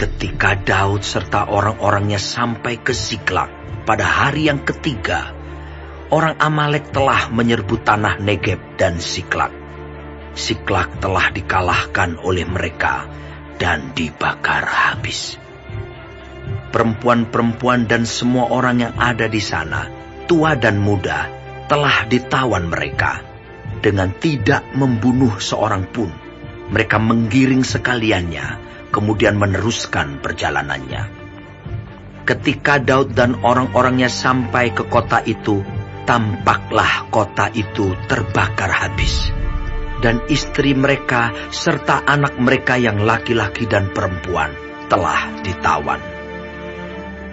Ketika Daud serta orang-orangnya sampai ke Ziklag pada hari yang ketiga, orang Amalek telah menyerbu tanah Negeb dan Ziklag. Ziklag telah dikalahkan oleh mereka dan dibakar habis. Perempuan-perempuan dan semua orang yang ada di sana, tua dan muda, telah ditawan mereka. Dengan tidak membunuh seorang pun, mereka menggiring sekaliannya, kemudian meneruskan perjalanannya. Ketika Daud dan orang-orangnya sampai ke kota itu, tampaklah kota itu terbakar habis. Dan istri mereka serta anak mereka yang laki-laki dan perempuan telah ditawan.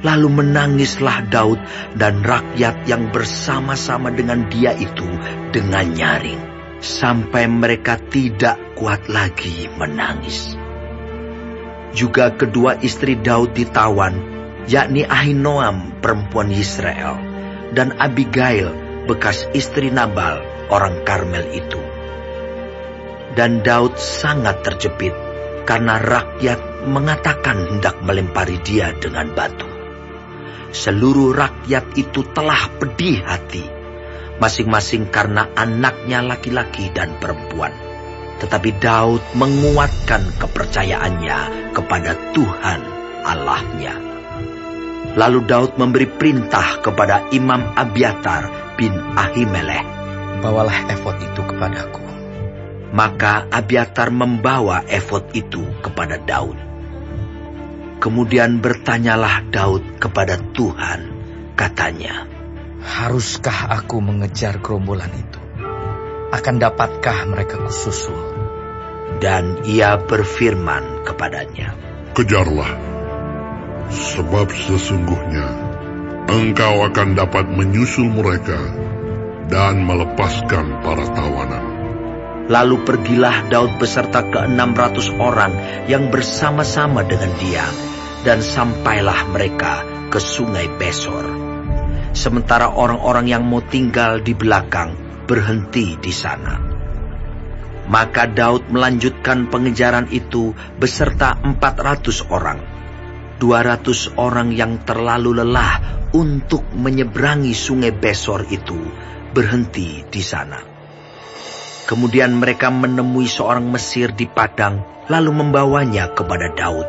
Lalu menangislah Daud dan rakyat yang bersama-sama dengan dia itu dengan nyaring, sampai mereka tidak kuat lagi menangis. Juga kedua istri Daud ditawan, yakni Ahinoam perempuan Yisrael dan Abigail bekas istri Nabal orang Karmel itu. Dan Daud sangat terjepit karena rakyat mengatakan hendak melempari dia dengan batu. Seluruh rakyat itu telah pedih hati, masing-masing karena anaknya laki-laki dan perempuan. Tetapi Daud menguatkan kepercayaannya kepada Tuhan Allahnya. Lalu Daud memberi perintah kepada Imam Abiatar bin Ahimelech, "Bawalah efod itu kepadaku." Maka Abiatar membawa efod itu kepada Daud. Kemudian bertanyalah Daud kepada Tuhan, katanya, "Haruskah aku mengejar gerombolan itu? Akan dapatkah mereka kususul?" Dan ia berfirman kepadanya, "Kejarlah, sebab sesungguhnya engkau akan dapat menyusul mereka dan melepaskan para tawanan." Lalu pergilah Daud beserta ke-600 orang yang bersama-sama dengan dia, dan sampailah mereka ke sungai Besor. Sementara orang-orang yang mau tinggal di belakang berhenti di sana. Maka Daud melanjutkan pengejaran itu beserta 400 orang. 200 orang yang terlalu lelah untuk menyeberangi sungai Besor itu berhenti di sana. Kemudian mereka menemui seorang Mesir di padang, lalu membawanya kepada Daud.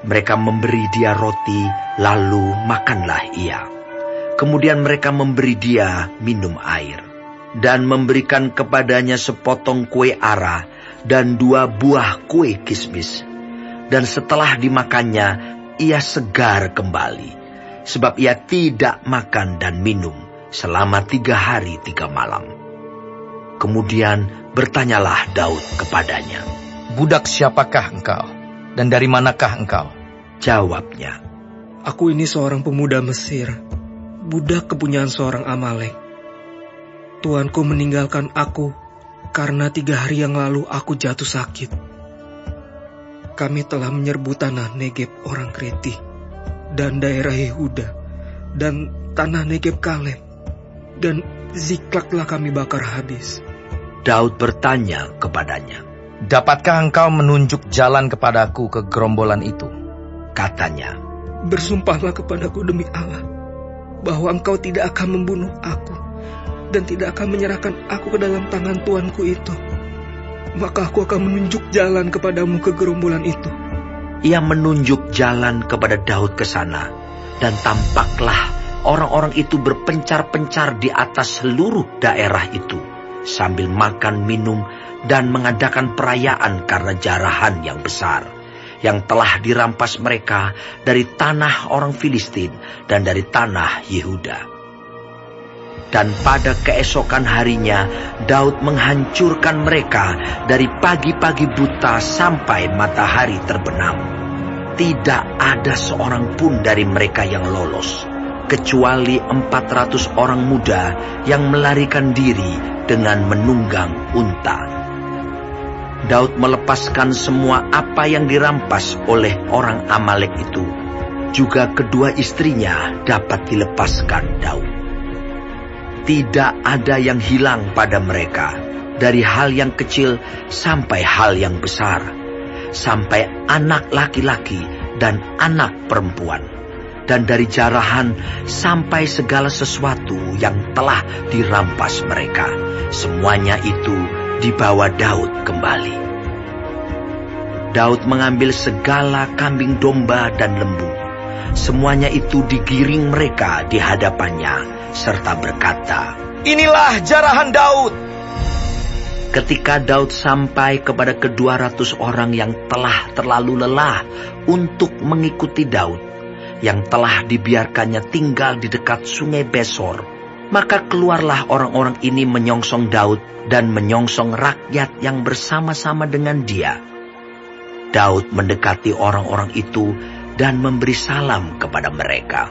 Mereka memberi dia roti, lalu makanlah ia. Kemudian mereka memberi dia minum air, dan memberikan kepadanya sepotong kue ara dan 2 buah kue kismis. Dan setelah dimakannya, ia segar kembali, sebab ia tidak makan dan minum selama 3 hari 3 malam. Kemudian bertanyalah Daud kepadanya, "Budak siapakah engkau? Dan dari manakah engkau?" Jawabnya, "Aku ini seorang pemuda Mesir, budak kepunyaan seorang Amalek. Tuanku meninggalkan aku karena 3 hari yang lalu aku jatuh sakit. Kami telah menyerbu tanah Negeb orang Kreti dan daerah Yehuda dan tanah Negeb Kaleb, dan Ziklag telah kami bakar habis." Daud bertanya kepadanya, "Dapatkah engkau menunjuk jalan kepadaku ke gerombolan itu?" Katanya, "Bersumpahlah kepadaku demi Allah, bahwa engkau tidak akan membunuh aku, dan tidak akan menyerahkan aku ke dalam tangan tuanku itu. Maka aku akan menunjuk jalan kepadamu ke gerombolan itu." Ia menunjuk jalan kepada Daud ke sana, dan tampaklah orang-orang itu berpencar-pencar di atas seluruh daerah itu, sambil makan, minum, dan mengadakan perayaan karena jarahan yang besar, yang telah dirampas mereka dari tanah orang Filistin dan dari tanah Yehuda. Dan pada keesokan harinya, Daud menghancurkan mereka dari pagi-pagi buta sampai matahari terbenam. Tidak ada seorang pun dari mereka yang lolos, kecuali 400 orang muda yang melarikan diri dengan menunggang unta. Daud melepaskan semua apa yang dirampas oleh orang Amalek itu. Juga kedua istrinya dapat dilepaskan Daud. Tidak ada yang hilang pada mereka, dari hal yang kecil sampai hal yang besar. sampai anak laki-laki dan anak perempuan, dan dari jarahan sampai segala sesuatu yang telah dirampas mereka. Semuanya itu dibawa Daud kembali. Daud mengambil segala kambing domba dan lembu. Semuanya itu digiring mereka di hadapannya, serta berkata, "Inilah jarahan Daud." Ketika Daud sampai kepada ke-200 orang yang telah terlalu lelah untuk mengikuti Daud, yang telah dibiarkannya tinggal di dekat sungai Besor, maka keluarlah orang-orang ini menyongsong Daud dan menyongsong rakyat yang bersama-sama dengan dia. Daud mendekati orang-orang itu dan memberi salam kepada mereka.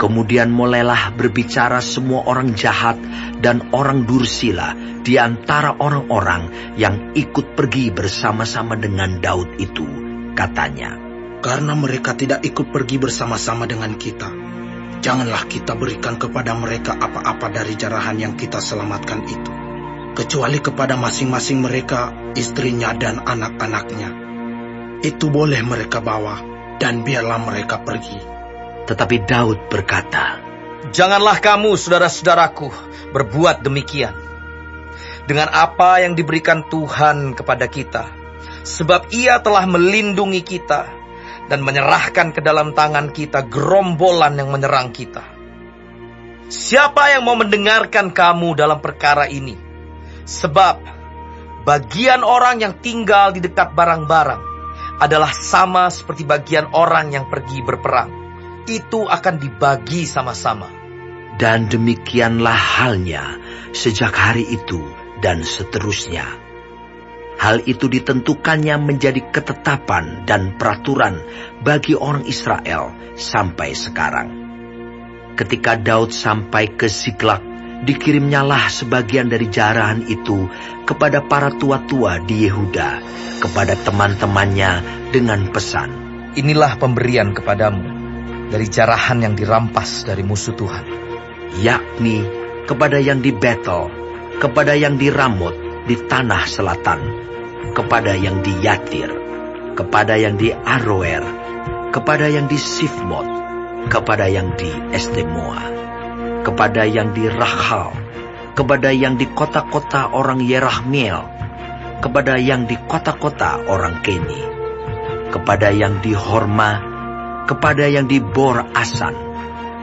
Kemudian mulailah berbicara semua orang jahat dan orang dursila di antara orang-orang yang ikut pergi bersama-sama dengan Daud itu. Katanya, "Karena mereka tidak ikut pergi bersama-sama dengan kita, janganlah kita berikan kepada mereka apa-apa dari jarahan yang kita selamatkan itu, kecuali kepada masing-masing mereka, istrinya dan anak-anaknya. Itu boleh mereka bawa, dan biarlah mereka pergi." tetapi Daud berkata, "Janganlah kamu, saudara-saudaraku, berbuat demikian. Dengan apa yang diberikan Tuhan kepada kita, sebab Ia telah melindungi kita dan menyerahkan ke dalam tangan kita gerombolan yang menyerang kita. Siapa yang mau mendengarkan kamu dalam perkara ini? Sebab bagian orang yang tinggal di dekat barang-barang adalah sama seperti bagian orang yang pergi berperang. Itu akan dibagi sama-sama." Dan demikianlah halnya sejak hari itu dan seterusnya. Hal itu ditentukannya menjadi ketetapan dan peraturan bagi orang Israel sampai sekarang. Ketika Daud sampai ke Siklag, dikirimnyalah sebagian dari jarahan itu kepada para tua-tua di Yehuda, kepada teman-temannya dengan pesan, "Inilah pemberian kepadamu dari jarahan yang dirampas dari musuh Tuhan." yakni kepada yang di Betel, kepada yang di Ramot di tanah selatan, kepada yang di Yatir, kepada yang di Aroer, kepada yang di Sifmot, kepada yang di Estemoa, kepada yang di Rahal, kepada yang di kota-kota orang Yerahmeel, kepada yang di kota-kota orang Keni, kepada yang di Horma, kepada yang di Bor Asan,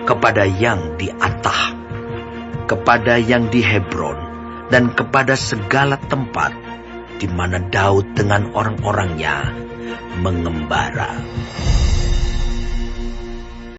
kepada yang di Atah, kepada yang di Hebron, dan kepada segala tempat di mana Daud dengan orang-orangnya mengembara.